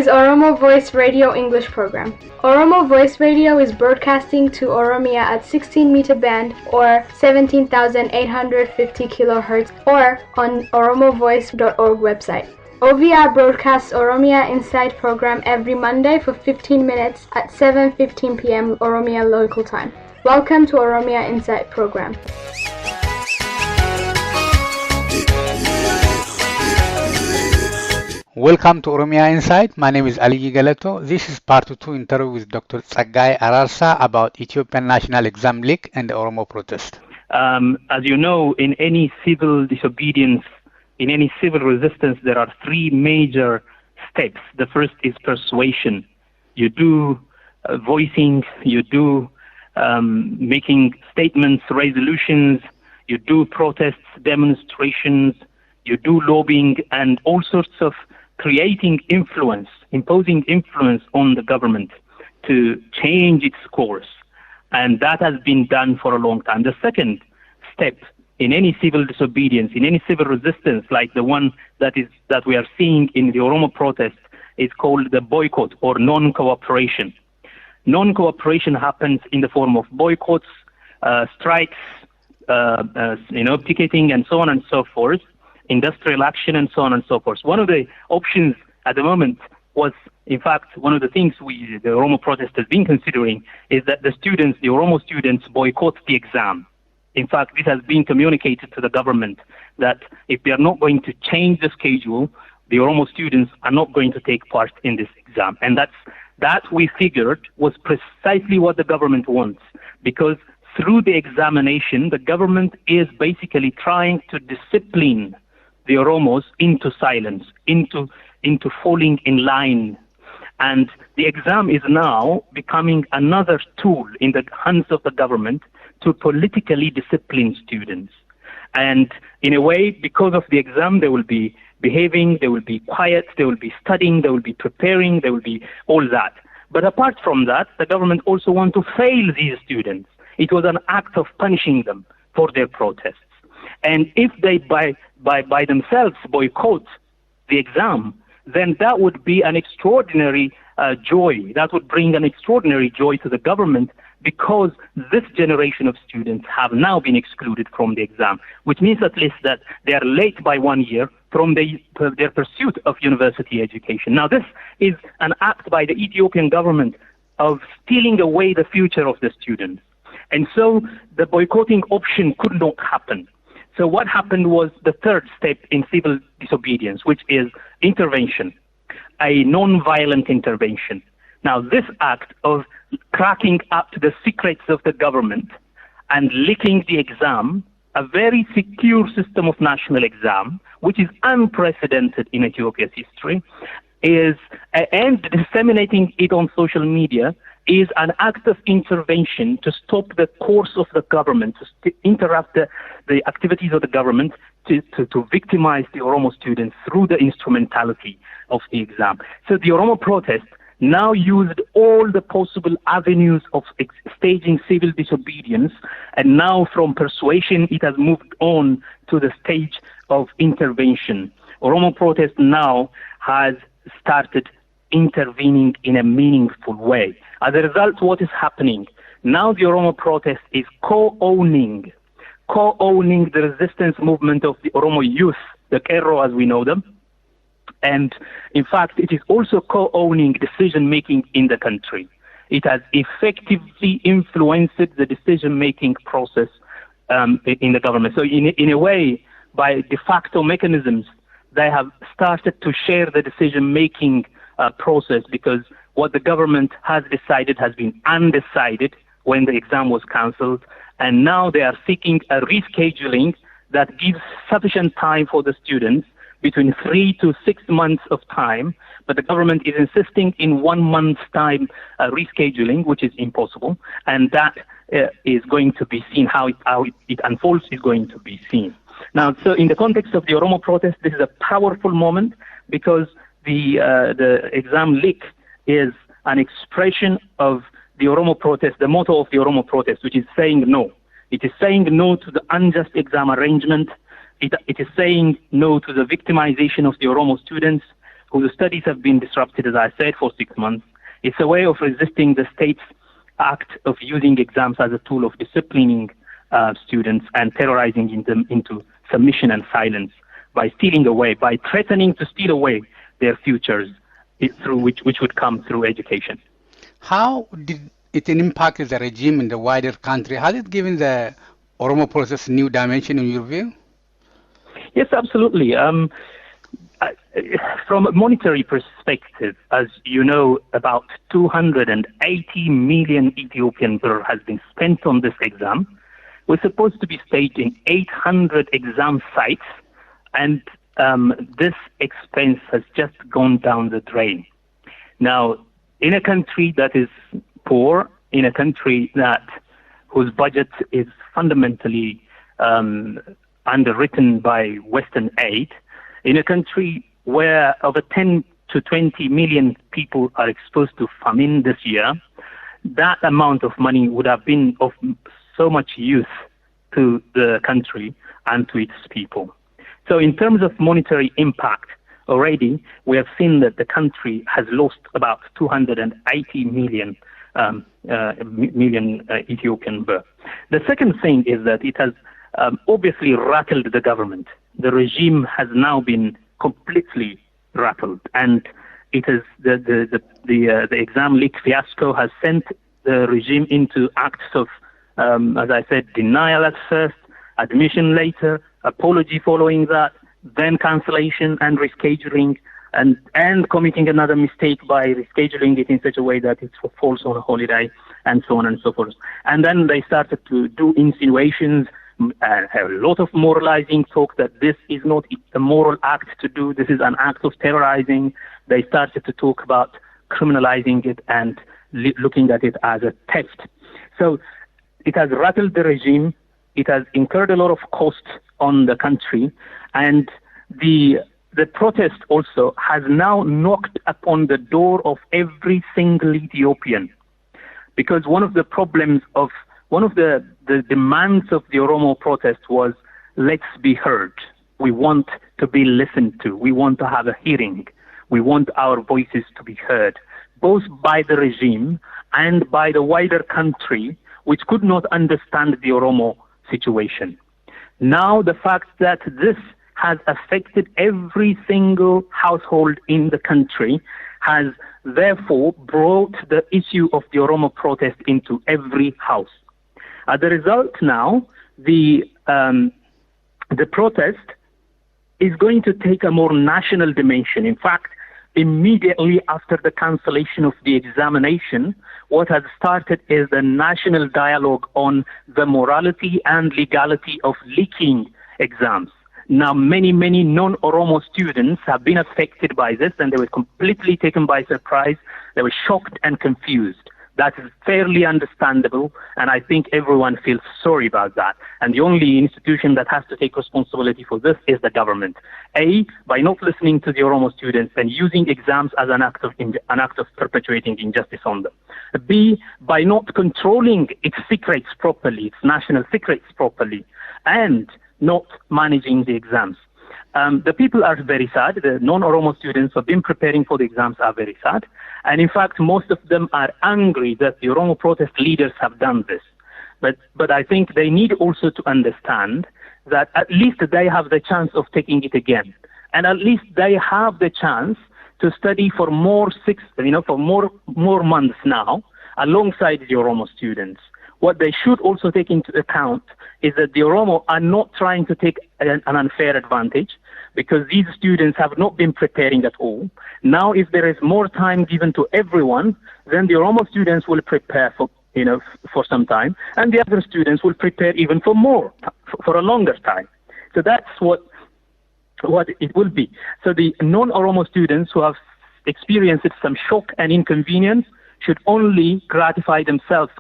Oromo Voice Radio English program. Oromo Voice Radio is broadcasting to Oromia at 16-meter band or 17,850 kilohertz or on oromovoice.org website. OVR broadcasts Oromia Insight program every Monday for 15 minutes at 7:15 p.m. Oromia local time. Welcome to Oromia Insight program. Welcome to Oromia Insight. My name is Ali Galato. This is part 2 interview with Dr. Tsegaye Ararsa about Ethiopian National Exam Leak and the Oromo protest. As you know, in any civil disobedience, in any civil resistance, there are three major steps. The first is persuasion. You do voicing, you do making statements, resolutions, you do protests, demonstrations, you do lobbying, and all sorts of creating influence, imposing influence on the government to change its course. And that has been done for a long time. The second step in any civil disobedience, in any civil resistance, like the one that we are seeing in the Oromo protest, is called the boycott or non-cooperation. Non-cooperation happens in the form of boycotts, strikes, picketing, and so on and so forth, industrial action, and so on and so forth. One of the options at the moment was, in fact, one of the things the Oromo protest has been considering is that the Oromo students boycott the exam. In fact, this has been communicated to the government that if they are not going to change the schedule, the Oromo students are not going to take part in this exam. And that we figured was precisely what the government wants, because through the examination, the government is basically trying to discipline the Oromos into silence, into falling in line. And the exam is now becoming another tool in the hands of the government to politically discipline students. And in a way, because of the exam, they will be behaving, they will be quiet, they will be studying, they will be preparing, they will be all that. But apart from that, the government also wants to fail these students. It was an act of punishing them for their protests. And if they by themselves boycott the exam, then that would be an extraordinary joy. That would bring an extraordinary joy to the government, because this generation of students have now been excluded from the exam, which means at least that they are late by 1 year from their pursuit of university education. Now, this is an act by the Ethiopian government of stealing away the future of the students. And so the boycotting option could not happen. So what happened was the third step in civil disobedience, which is intervention, a non-violent intervention. Now, this act of cracking up to the secrets of the government and leaking the exam, a very secure system of national exam, which is unprecedented in Ethiopia's history, and disseminating it on social media, is an act of intervention to stop the course of the government, to interrupt the activities of the government, to victimize the Oromo students through the instrumentality of the exam. So the Oromo protest now used all the possible avenues of staging civil disobedience, and now from persuasion it has moved on to the stage of intervention. Oromo protest now has started intervening in a meaningful way. As a result, what is happening? Now the Oromo protest is co-owning the resistance movement of the Oromo youth, the Qeerroo as we know them. And in fact, it is also co-owning decision-making in the country. It has effectively influenced the decision-making process in the government. So in a way, by de facto mechanisms, they have started to share the decision-making process, because what the government has decided has been undecided when the exam was cancelled, and now they are seeking a rescheduling that gives sufficient time for the students, between 3 to 6 months of time, but the government is insisting in 1 month's time rescheduling, which is impossible, and that is going to be seen, how it unfolds is going to be seen. Now, so in the context of the Oromo protest, this is a powerful moment, because the exam leak is an expression of the Oromo protest, the motto of the Oromo protest, which is saying no. It is saying no to the unjust exam arrangement. It is saying no to the victimization of the Oromo students. whose studies have been disrupted, as I said, for 6 months. It's a way of resisting the state's act of using exams as a tool of disciplining students and terrorizing them into submission and silence by stealing away, by threatening to steal away their futures through which would come through education. How did it impact the regime in the wider country? Has it given the Oromo process new dimension in your view? Yes, absolutely. From a monetary perspective, as you know, about 280 million Ethiopian birr has been spent on this exam. We're supposed to be staging 800 exam sites, and this expense has just gone down the drain. Now, in a country that is poor, in a country whose budget is fundamentally underwritten by Western aid, in a country where over 10 to 20 million people are exposed to famine this year, that amount of money would have been of so much use to the country and to its people. So in terms of monetary impact, already we have seen that the country has lost about 280 million Ethiopian birr. The second thing is that it has obviously rattled the government. The regime has now been completely rattled, and it is the exam leak fiasco has sent the regime into acts of, as I said, denial at first, admission later, apology following that, then cancellation and rescheduling, and committing another mistake by rescheduling it in such a way that it falls on a holiday, and so on and so forth. And then they started to do insinuations, have a lot of moralizing talk that this is not a moral act to do, this is an act of terrorizing. They started to talk about criminalizing it and looking at it as a theft. So it has rattled the regime, it has incurred a lot of cost on the country, and the protest also has now knocked upon the door of every single Ethiopian. Because one of the demands of the Oromo protest was, let's be heard. We want to be listened to. We want to have a hearing. We want our voices to be heard, both by the regime and by the wider country, which could not understand the Oromo situation. Now the fact that this has affected every single household in the country has therefore brought the issue of the Oromo protest into every house. As a result now, the protest is going to take a more national dimension. In fact, immediately after the cancellation of the examination, what has started is the national dialogue on the morality and legality of leaking exams. Now, many non-Oromo students have been affected by this, and they were completely taken by surprise. They were shocked and confused. That is fairly understandable, and I think everyone feels sorry about that. And the only institution that has to take responsibility for this is the government. A, by not listening to the Oromo students and using exams as an act of perpetuating injustice on them. B, by not controlling its secrets properly, its national secrets properly, and not managing the exams. The people are very sad. The non-Oromo students who have been preparing for the exams are very sad. And in fact, most of them are angry that the Oromo protest leaders have done this. But I think they need also to understand that at least they have the chance of taking it again. And at least they have the chance to study for more months now, alongside the Oromo students. What they should also take into account is that the Oromo are not trying to take an unfair advantage, because these students have not been preparing at all. Now, if there is more time given to everyone, then the Oromo students will prepare for some time, and the other students will prepare even for a longer time. So that's what it will be. So the non-Oromo students who have experienced some shock and inconvenience should only gratify themselves,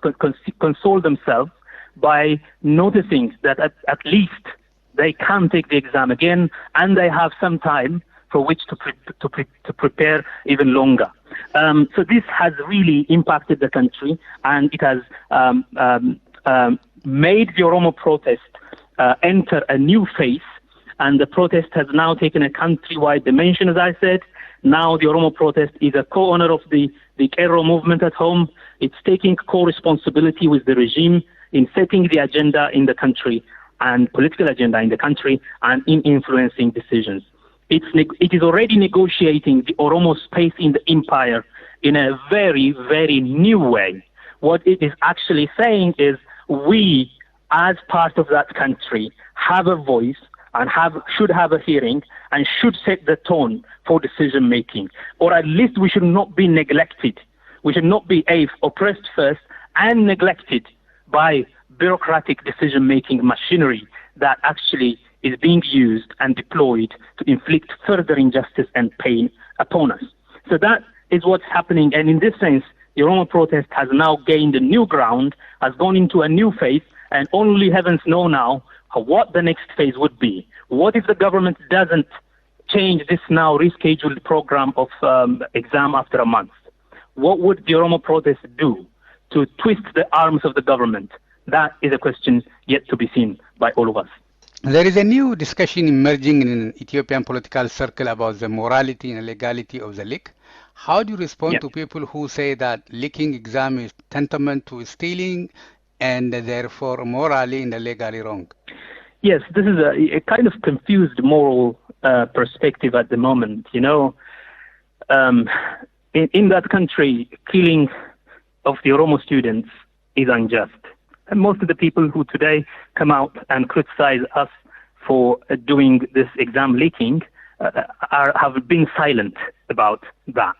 console themselves by noticing that at least they can take the exam again, and they have some time for which to prepare even longer. So this has really impacted the country, and it has made the Oromo protest enter a new phase, and the protest has now taken a countrywide dimension, as I said. Now the Oromo protest is a co-owner of the Qeerroo movement at home. It's taking co-responsibility with the regime in setting the agenda in the country and political agenda in the country and in influencing decisions. It is already negotiating the Oromo space in the empire in a very, very new way. What it is actually saying is we, as part of that country, have a voice and should have a hearing and should set the tone for decision making. Or at least we should not be neglected. We should not be oppressed first and neglected by bureaucratic decision making machinery that actually is being used and deployed to inflict further injustice and pain upon us. So that is what's happening. And in this sense, the Oromo protest has now gained a new ground, has gone into a new phase, and only heavens know now what the next phase would be. What if the government doesn't change this now rescheduled program of exam after a month? What would the Oromo protest do to twist the arms of the government? That is a question yet to be seen by all of us. There is a new discussion emerging in Ethiopian political circle about the morality and legality of the leak. How do you respond to people who say that leaking exam is tantamount to stealing and therefore morally and legally wrong? Yes, this is a kind of confused moral perspective at the moment. You know, in that country, killing of the Oromo students is unjust. And most of the people who today come out and criticize us for doing this exam leaking have been silent about that.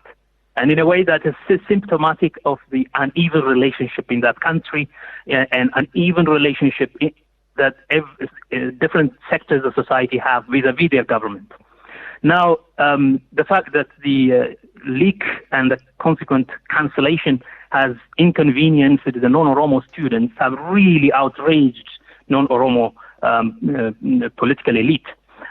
And in a way that is symptomatic of the uneven relationship in that country and uneven relationship that different sectors of society have vis-a-vis their government. Now, the fact that the leak and the consequent cancellation has inconvenienced the non-Oromo students have really outraged non-Oromo political elite.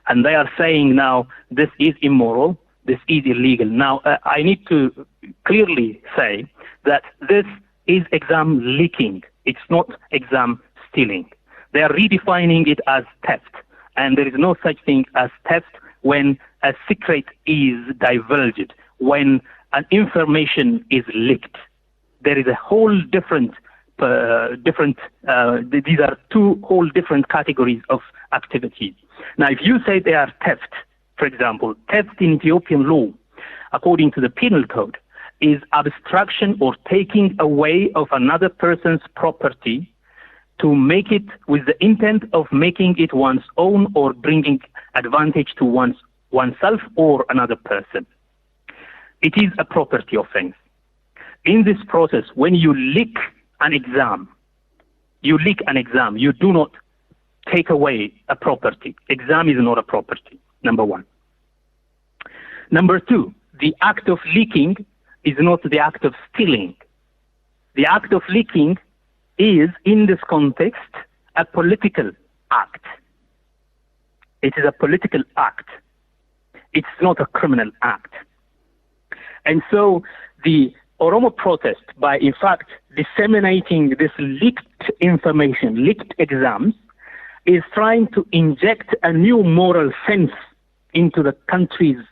And they are saying now this is immoral, this is illegal. Now, I need to clearly say that this is exam leaking. It's not exam stealing. They are redefining it as theft. And there is no such thing as theft when a secret is divulged, when an information is leaked. There is a whole different, these are two whole different categories of activities. Now, if you say they are theft, for example, theft in Ethiopian law, according to the penal code, is abstraction or taking away of another person's property to make it with the intent of making it one's own or bringing advantage to oneself or another person. It is a property offense. In this process, when you leak an exam, you do not take away a property. Exam is not a property, number one. Number two, the act of leaking is not the act of stealing. The act of leaking is, in this context, a political act. It is a political act. It's not a criminal act. And so the Oromo protest, by in fact disseminating this leaked information, leaked exams, is trying to inject a new moral sense into the country's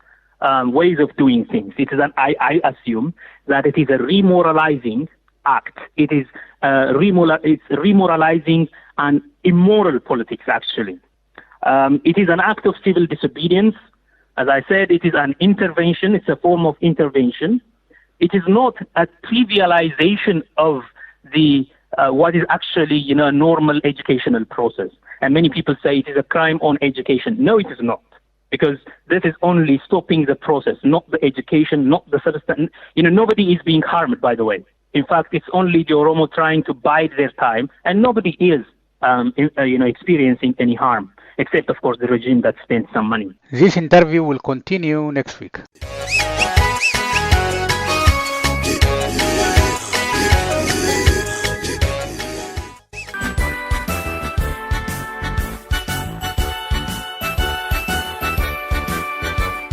ways of doing things. It is I assume that it is a remoralizing act. It is it's remoralizing an immoral politics, actually. It is an act of civil disobedience. As I said, it is an intervention. It's a form of intervention. It is not a trivialization of the what is actually, a normal educational process. And many people say it is a crime on education. No, it is not, because this is only stopping the process, not the education, not the substance. Nobody is being harmed, by the way. In fact, it's only the Oromo trying to bide their time, and nobody is, experiencing any harm, except, of course, the regime that spent some money. This interview will continue next week.